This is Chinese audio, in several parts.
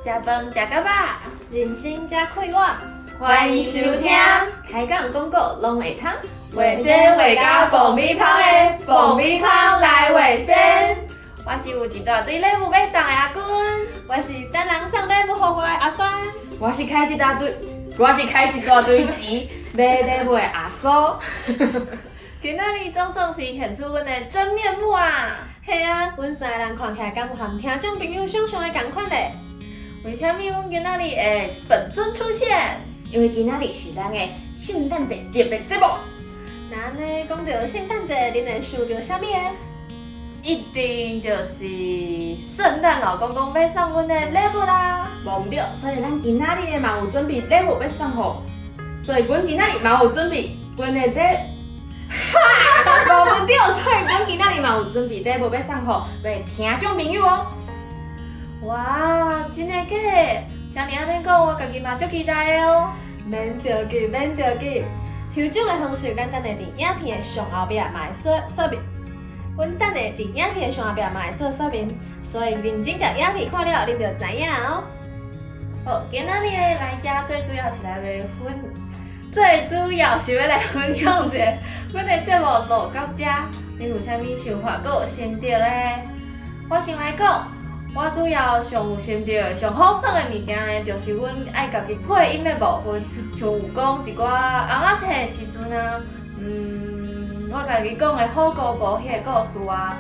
食饭食到饱，人生加快活，欢迎收听。开讲广告拢会通，卫生卫到爆米花的爆米花来卫生。我是有一大堆礼物要送的阿君，我是等人送礼物给我的阿酸，我是开一大堆钱买礼物的阿苏。今仔日总是现出阮的真面目啊！嘿啊，阮三个人看起来敢有和听众朋友想象的同款嘞？为什么阮今仔日会本尊出现？因为今仔日是咱的圣诞节特别节目。那呢，讲到圣诞节，恁会想到啥物个？一定就是圣诞老公公要送阮的礼物啦！无毋对，所以咱今仔日嘛有准备礼物要送互，所以阮今仔日嘛有准备阮的礼。无毋对，所以阮今仔日嘛有准备礼物要送互各听众朋友哦。哇，真的假的？像你安尼讲，我家己嘛足期待的哦。免着急，免着急。抽奖的方式简单的伫影片的上后壁嘛会说明，阮等下伫影片的上后壁嘛会做说明，所以认真甲影片看了，恁就知影哦。好，今仔日咧来遮最主要是来分享者，阮的节目录到遮，恁有啥物想法，阁有心得咧？我先来讲。我主要上有心得、上好耍的物件呢，就是阮爱家己配音的部分，像有讲一寡红仔册的时阵啊，我家己讲的好姑婆迄个故事啊，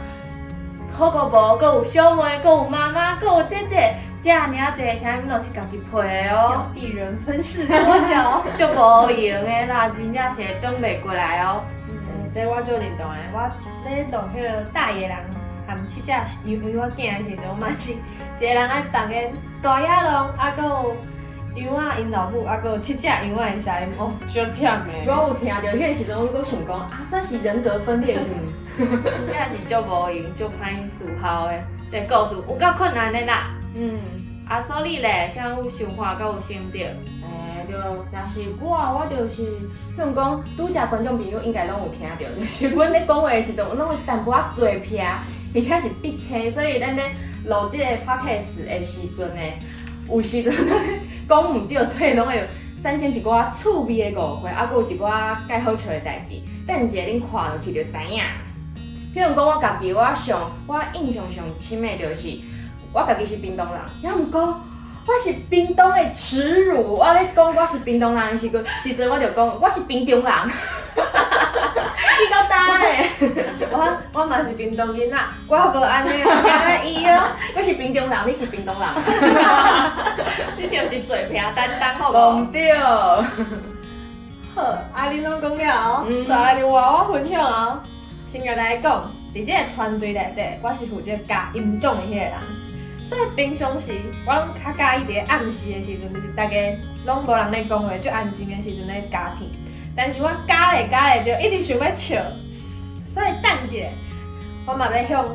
好姑婆，阁有小妹，阁有妈妈，阁有姐姐，这尔济啥物拢是家己配的哦。一人分饰多角，足无用的啦，真正是会转袂过来哦。这我做认同的，我咧录迄个大野人。含七只因为我囝的时阵，嘛是一个人爱放个大野狼，啊，搁有羊仔因老母，啊，搁有七只羊仔的声音，哦，足忝的。我有听到迄个时阵，我搁想讲，啊，算是人格分裂是毋？真正是足无用、足歹思考的，这故事有够困难的啦。啊，所以咧，啥有想法，甲有心得？就若是我就是像讲，拄则观众朋友应该拢有听到，就是阮咧讲话的时阵，拢会淡薄仔嘴撇，而且是闭嘴，所以咱咧录这个 podcast 的时阵呢，有时阵讲毋对，所以拢会产生一寡趣味的误会，啊，搁有一寡介好笑的代志，等一下恁看落去就知影。譬如讲我家己，我印象上深的就是我家己是屏东人，也毋过。我是屏东的耻辱！我咧讲我是屏东人的时阵，我就讲我是屏中人，你够大嘞！我嘛是屏东囡仔，我无安尼哦，敢若伊哦。我是屏中人，你是屏东人，你就是嘴皮担当，好无？唔对。好，啊，恁拢讲了哦，再来就我分享哦。先甲大家讲，伫这个团队内底，我是负责加音档的迄个人。所以平常时，我拢较介意伫暗时的时阵，就是大家拢无人咧讲话，最安静的时阵咧加片。但是我加咧，就一直想要笑。所以等一下，我嘛要向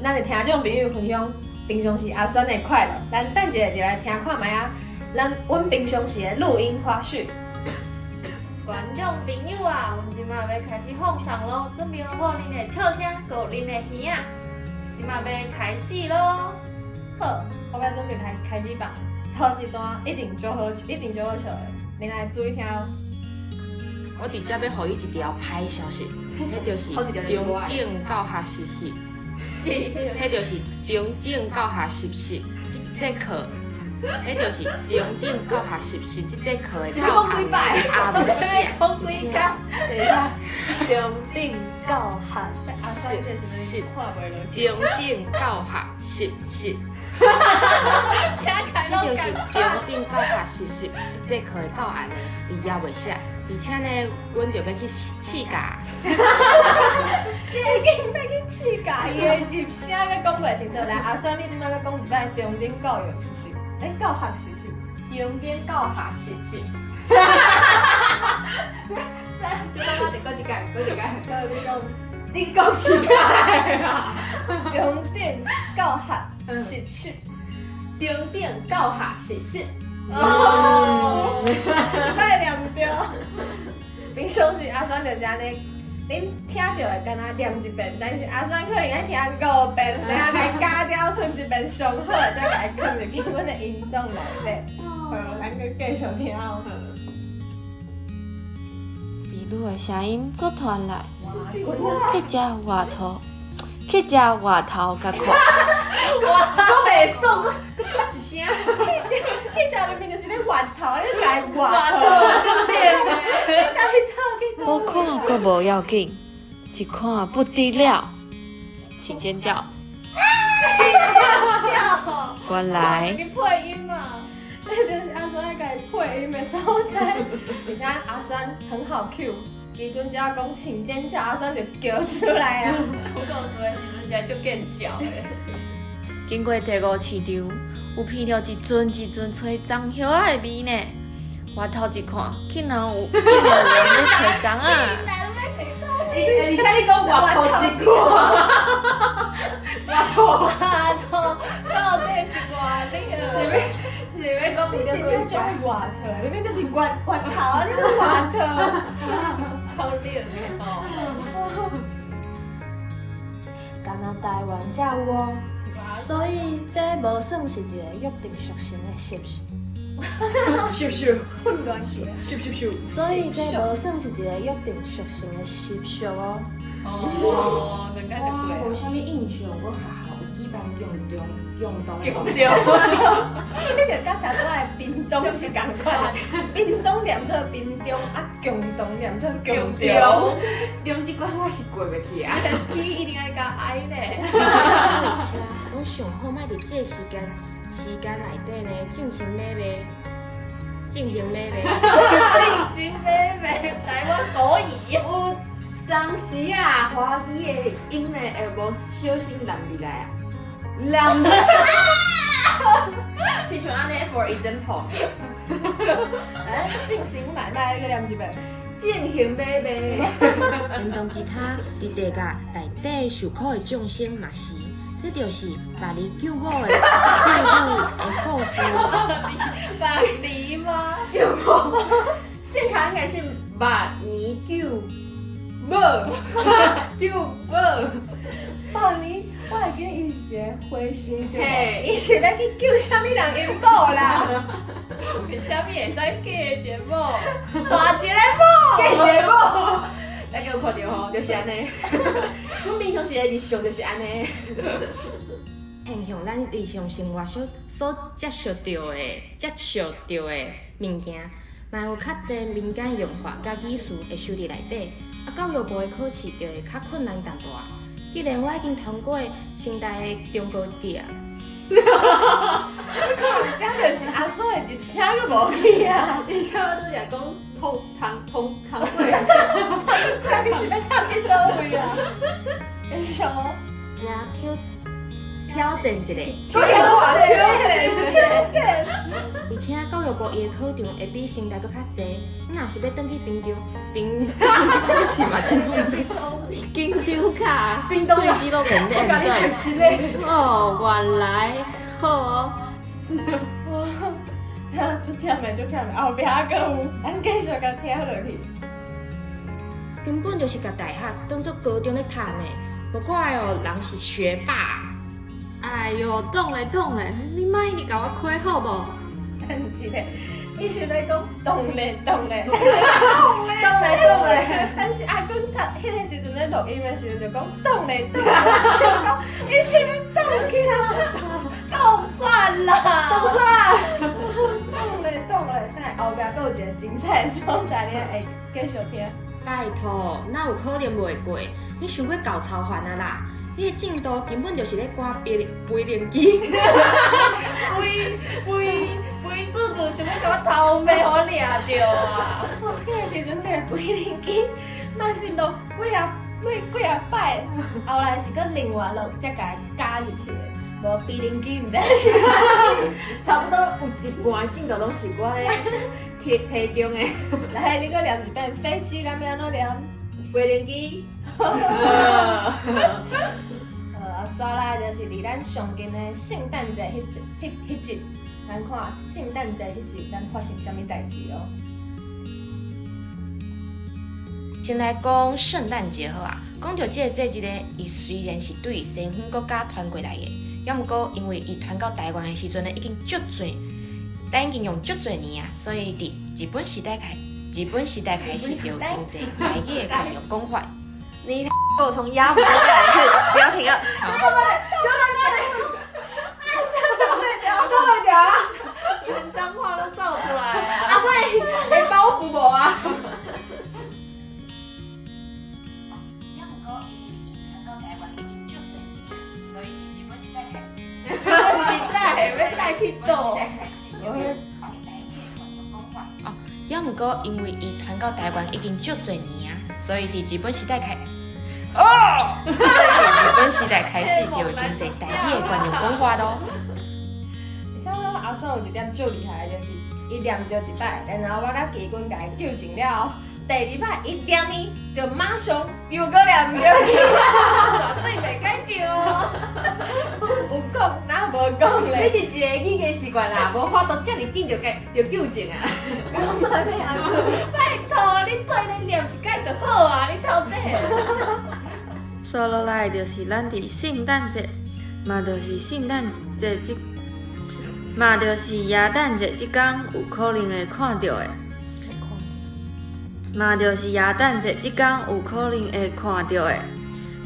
咱的听众朋友分享平常时阿酸的快乐。咱等一下就来听看卖啊，阮平常时的录音花絮。观众朋友啊，阮即马要开始放送咯，准备好恁的笑声，佮有恁的耳仔，即马要开始咯。好，我要准备开始放头一段，一定就好笑的，你来注意听哦。我直接要互伊一条歹消息，迄就是中等教学实习，迄就是中等教学实习这课，迄就是中等教学实习这课的教学阿不是，等一下，中等教学实习，中等教学实习。伊就是中等教学实习这课的教案，字也袂写，而且呢，阮就要去试教。你要去试教，伊的入声咧讲袂清楚。来，阿酸，你即摆咧讲一摆中等教育实习，教学实习，中等教学实习。就当我一个，你讲一摆啦，中等教学实习。中等教学实习。哦，太亮调。平常时阿酸就是安尼恁听到的敢若念一遍，但是阿酸可能爱听5遍，然后来加掉，剩一遍上好，再来放入去阮的运动内底。好，咱去继续听哦。秘鲁的声音搁传来，哇，去食外头，去食外头甲看。我袂爽，我答一声。去食明明就是咧外头，你来外头，兄弟，你来头，无看阁无要紧，一看不得了，请尖叫！原来你配音嘛？那就是阿酸爱家配音的所在，而且阿酸很好 Q， 基本只要讲请尖叫，阿酸就叫出来啊。我告诉的时阵现在就更小诶。经过第5市场，有闻到一阵吹樟叶仔的味呢。我头一看，竟然有人咧吹樟啊！而且你讲外头一款，外头到底是外头？是要讲比较贵种外头，明明就是外头，你是外头，好练哦。敢若台湾才有哦，所以这无算是一个约定俗成的习俗。咻咻混乱起来。咻咻咻。所以这无算是一个约定俗成的习俗哦。哦，两解就我对。无啥物印象，我学校有举办用动的活动。你就甲台湾的屏东是共款的，屏东念做屏东，啊，共东念做共中。中这关我是过袂去啊。T 一定爱加 I 呢。我上好莫伫这个时间内底呢，进行买卖。进行妹妹，台湾国语。有当时啊，华语的音呢会无小心淋入来啊，淋。是像安尼 ，for example，yes。来进行买卖，你念一遍。进行买卖。运动其他伫地价内底受苦的众生嘛是，这就是百里救我的救母的故事。百里吗？对无？正确应该是百年救母，救母。百年，我会记得伊是一个花生对嘿无？伊是要去救啥物人因某啦？为什么会使嫁节目？抓一个某。给节目，大家有看到吼，就是安尼。阮平常时的日常就是安尼。偏向咱日常生活所接触到的物件，嘛有较侪民间用法甲技术会收伫内底。啊，教育部的考试就会较困难淡薄。既然我已经通过清大的中高级啊，这就是阿叔的一声都无去啊！你像我都讲讲通过，你是要探去倒位啊？你说，真挑战一下。而且教育部伊的考场会比清大搁较济，你若是要转去屏是嘛真方便。金丢卡，冰冻啊！最低都免我甲你练讲是咧。哦，原来好哦。就忝的，后壁还有，咱继续甲听落去。根本就是甲大学当作高中咧读呢，不怪哦，人是学霸。哎呦，懂嘞，你莫甲我开好无？一个，伊是要讲动嘞，动嘞。但是阿公读迄个时阵咧录音的时阵就讲动嘞，我想讲，伊是要动啥？动算啦，动嘞，但后壁还有一个精彩的所在，你会继续听。拜托，哪有可能袂过？你想过搞超凡啊啦？你的进度根本就是咧赶背练机。肥猪猪想要甲我头尾互掠着啊！迄个时阵，这个飞灵机嘛是录几啊摆，后来是搁另外录才甲伊加入去的。无飞灵机，毋知是啥。差不多有一半进度拢是我咧提供的。来，你搁念一遍飞机，敢要安怎念？飞灵机。刷来就是离咱上近的圣诞节迄日，咱看圣诞节迄日咱发生啥物代志哦。先来讲圣诞节好啊，讲到这个节日咧，伊虽然是对西方国家传过来的，要毋过因为伊传到台湾的时阵咧，已经足侪，但已经用足侪年啊，所以伫日本时代开始就有真侪台语的惯用讲法。你给我从鸭脖再来一次，不要停了。都会掉啊！连脏话都造出来了。啊，所以会包袱无啊？要毋过因为伊传到台湾已经足侪年，所以伫日本时代时代要带去倒。哦，要毋过因为伊传到台湾已经足侪年啊，所以伫日本时代所以伫日本时代开始就有真侪台语的惯用讲法咯。而且我阿嫂有一点最厉害的，就是伊念着一摆，然后我甲基君甲伊纠正了后，第二摆伊念呢，就马上又搁念着去，所以袂改正哦。有讲哪无讲这咧？是一个语言习惯啦，无法度遮尔紧就纠正啊。干嘛呢阿哥？拜托，你对你念一改就好啊，你到底？说落来就是咱伫圣诞节，嘛就是圣诞节嘛就是耶诞节即天有可能会看到的，嘛就是耶诞节即天有可能会看到的。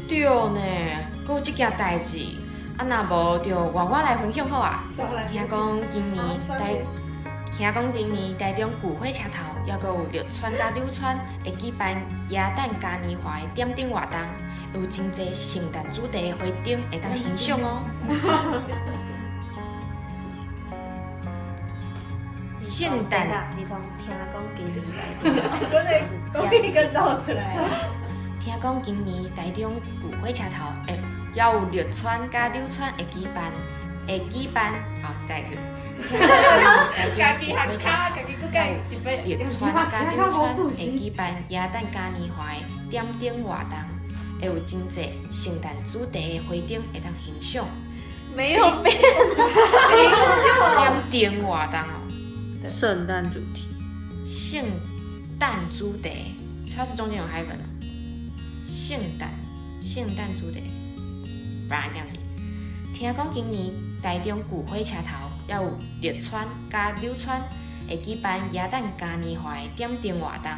对呢，还有即件代志，啊若无就我来分享好啊。听讲今年台中旧火车头，还佫有绿川甲柳川会举办耶诞嘉年华的点灯活动，有真侪圣诞主题的花灯会当欣赏哦。圣诞，你从听讲今年来，我得讲一个走出来。听讲今年台中旧火车头也有绿川甲柳川会举办，好，再一次。家己还卡，家己搁改一杯。绿川甲柳川会举办耶诞嘉年华的点灯活动，会有真侪圣诞主题的花灯会当欣赏。没有变，点灯活动哦，圣诞主题，圣诞主题，它是中间有海粉哦。圣诞主题，不然这样子。听讲今年台中旧火车头也有绿川甲柳川会举办耶诞嘉年华的点灯活动，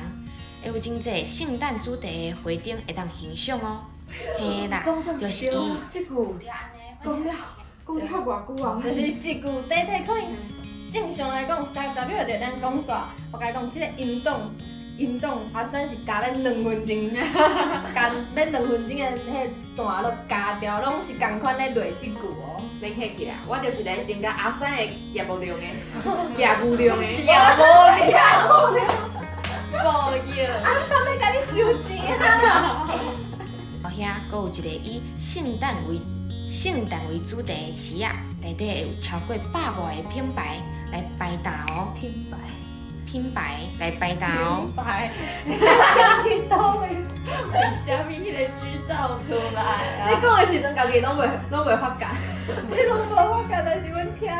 会有真侪圣诞主题的花灯会当欣赏哦。嘿啦，就是伊。这句讲了偌久啊？就是一句短短可能正常来讲30秒就当讲煞。我甲你讲，这个音档也算是加了2分钟，加要2分钟的迄段落加掉，拢是共款咧累这句哦。免客气啦，我就是来增加阿酸的业务量的，业务量的，无要，阿嫂咧甲你收钱啦。后遐阁有一个以圣诞为主题的市啊，内底会有超过100外个品牌来摆搭哦。品牌来摆搭哦。白，你到位，为虾米迄个剧造出来你啊？讲的时阵，家己拢袂发觉。你拢无我讲，但是阮听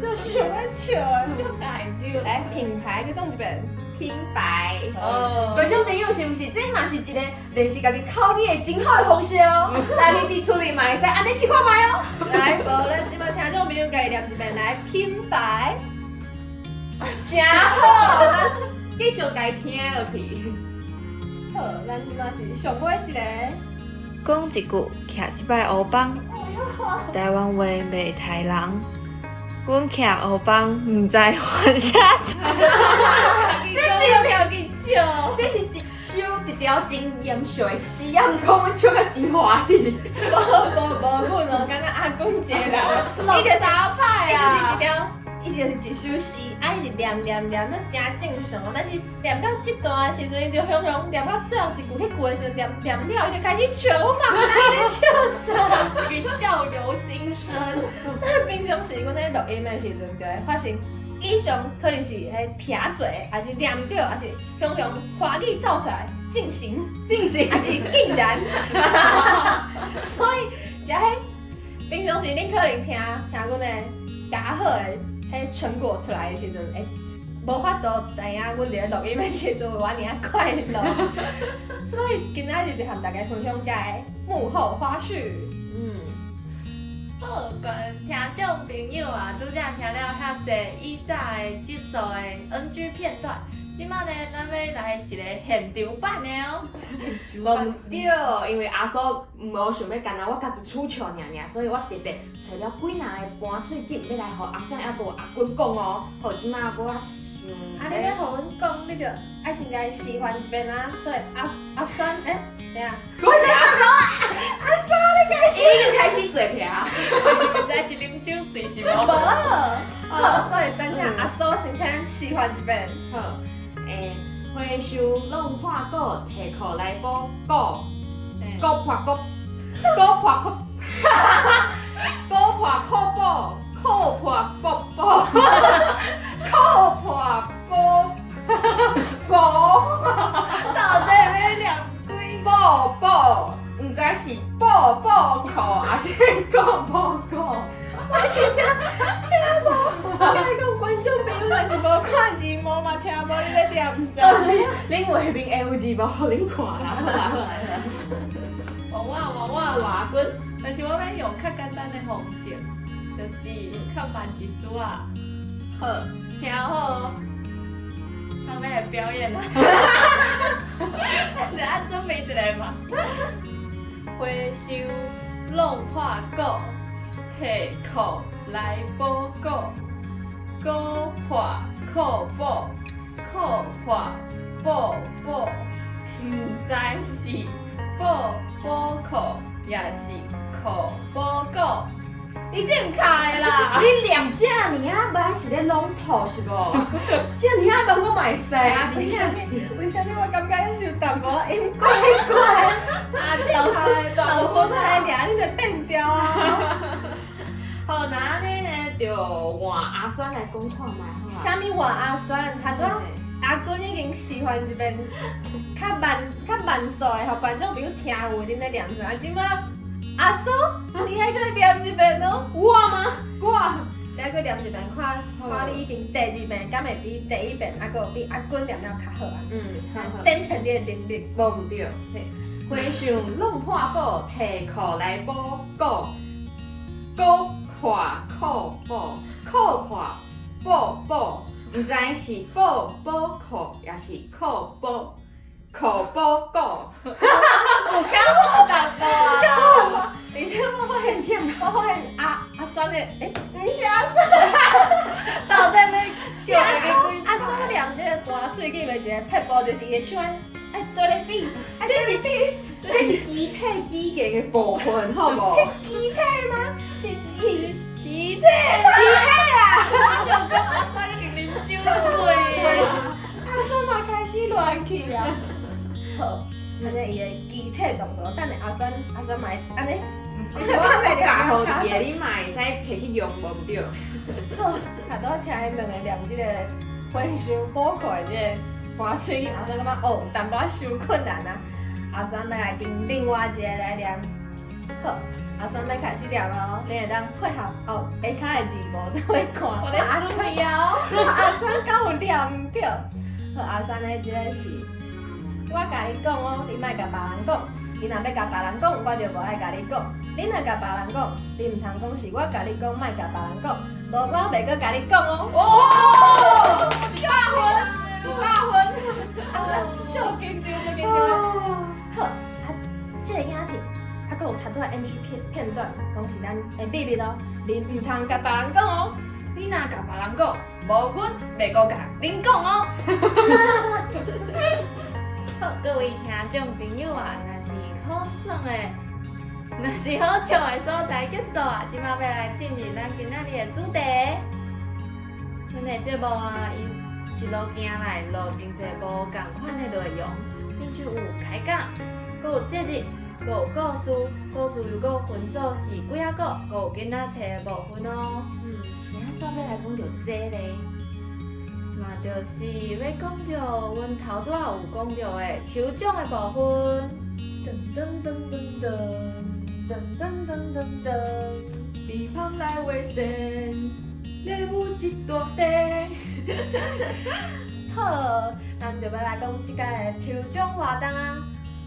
就想要笑啊，就改掉。来品牌，你讲一遍。品牌，哦观众朋友是毋是？这嘛是一个练习家己口语的真好的方式哦。来，你伫厝里嘛会使安尼试看卖哦。来，无咱即摆听众朋友家己念一遍，来品牌。真好，咱继续家听落去。好，咱即摆是上尾一个。讲一句，徛一摆乌帮，台湾话袂太人。阮徛乌帮，毋知换啥子。这条去笑。这是一条真严肃的诗，啊，毋过阮笑甲真欢喜。无，阮哦，敢若阿公一个人，老杂派啊！伊就是一首诗，啊，伊是念，那真正常。但是念到这段的时阵，伊就雄念到最后一句，迄句的时阵念了，伊就开始笑，我嘛不知伊咧笑啥，一个笑由心生。所以平常时阮咧录音的时阵，就会发生以上可能是迄撇嘴，还是念到，还是雄华丽造出来，进行，还是竟然。所以，只迄平常时恁可能听阮的加好的。迄成果出来的时阵，无法度知影阮伫咧录音的时阵有安尼啊快乐，所以今仔日就和大家分享这个幕后花絮。好，观听众朋友啊，拄则听了遐济以前的集数的 NG 片段，即摆呢，咱要来一个现场版的哦。无毋对，因为阿嫂无想要干那我家己出糗尔，所以我特别找了几人的搬喙景要来互阿嫂还无阿君讲哦。好，即摆我想。你要互阮讲，你就爱先来示范一遍啊。所以阿酸，等下，我是阿嫂啊，伊已经开始做撇啊。实在是啉酒醉是无？无了。好，所以咱请阿嫂先听咱示范一遍。好，花树弄破果，摕裤来补果，果破果，果破果，果破果补，裤破果补，裤破补补，到底要两几？补补，毋知是补补裤还是果补果。我真正听无，我甲你讲，观众朋友若是无看字幕嘛，听无你咧念啥？就是恁画面会有字幕，互恁看啦。好啦好啦，我话滚。但是我要用较简单的方式，就是较慢一丝啊。好，听好，我要来表演啦。等下准备一个嘛。花树弄破果，摕裤来补果，果破裤补，裤破补补，毋知是补补裤，也是裤补果。你这唔开啦！你念这尔啊，本来是咧拢土是无？这尔啊，帮我买西啊，真正是。为什么我感觉你是有淡薄音怪怪？啊，老师来俩，你就变调啊！好，那安尼呢，就换阿酸来讲看卖好啊。虾米换阿酸？他都阿君已经示范一遍较慢速的，互观众朋友听有恁咧念啥？即摆阿叔，你还搁念一遍哦？我吗？我。你还搁念一遍，看你已经第二遍，敢会比第一遍还搁比阿君念了较好啊？好。展现你的能力。无毋对，花树弄破果，摕裤来补果，果破裤补，裤破补补，毋知是补补裤，也是裤补补果。有较好淡薄啊！而且我发现阿酸的，你是阿酸，到底要笑一个阿酸念这个大喙齿的一个撇步，就是伊的手爱对咧比，这是肢体语言的部分，好无？机体吗？是机体啊！我就讲阿三一定啉酒醉。阿酸嘛开始乱去啊！好，安尼伊的机体动作，等下阿酸嘛会安尼。你是我教好你的，你嘛会使摕去用，无毋对。好，下倒听因两个念即个花树补裤的即个花喙，阿酸感觉哦，淡薄伤困难啊。阿酸来跟另外一个来念。好，阿酸要开始念咯，你会当配合下骹的字幕才会看。我咧阿酸阿酸敢有念毋对？好，阿酸的即个是，我甲你讲哦，你莫甲别人讲。你若要甲别人讲，我就无爱甲你讲。你若甲别人讲，你毋通讲是我甲你讲，莫甲别人讲，无我袂阁甲你讲哦。哦，100分，100分，阿酸就紧张，就紧张。好，这个影片，还佫有太多 NG 片段，拢是咱的秘密哦。你毋通甲别人讲哦。你若甲别人讲，无阮袂阁甲恁讲哦。好，各位听众朋友啊，若是好耍的，若是好笑的所在结束啊，即摆要来进入咱今仔日的主题。阮的节目啊，因一路行来录真侪无共款的内容，并且有开讲，佮有节日，佮有故事，故事又佮分做是几啊个，佮有囡仔册的部分哦。是安怎要来讲到这咧？嘛，就是要讲到阮头拄仔有讲到的抽奖的部分。噔噔噔噔噔噔噔噔噔噔。鼻芳来卫生，礼物一大袋。好，咱就要来讲即个的抽奖活动啊！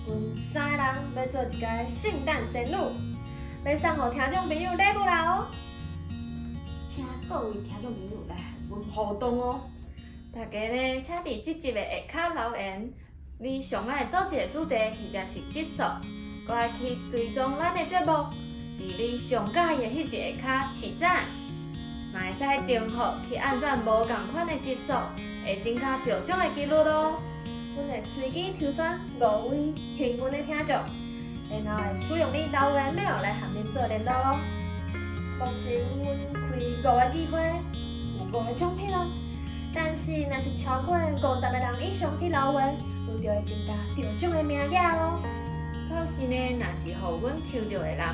阮三个人要做一个圣诞仙女，要送互听众朋友礼物啦哦！请各位听众朋友来和阮互动哦。大家呢，请伫这集的下骹留言，你上爱倒一个主题或者是集数，搁爱去追踪咱的节目，伫你上喜欢的迄一个骹起赞，嘛会使订户去按赞无共款的集数，会增加中奖的几率咯。阮会随机挑选5位幸运的听众，然后会使用你留言 mail 来和恁做联络哦。放心，阮开5个机会，有5个奖品哦。但是，若是超过50个人以上去留言，阮就会增加中奖的名额哦。可是呢，若是互阮抽到的人，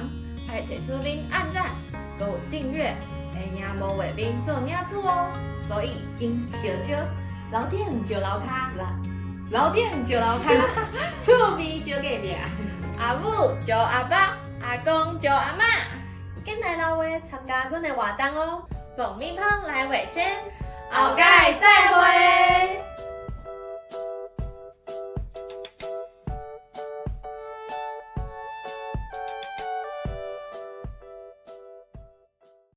爱提出恁按赞，搁有订阅，会赢无为恁做领取哦。所以经小招，老店就老卡啦，老店就老卡，厝边就隔壁，阿母就阿爸，阿公就阿嬷，紧来留言参加阮的活动哦。爆米花来卫生，后盖再会。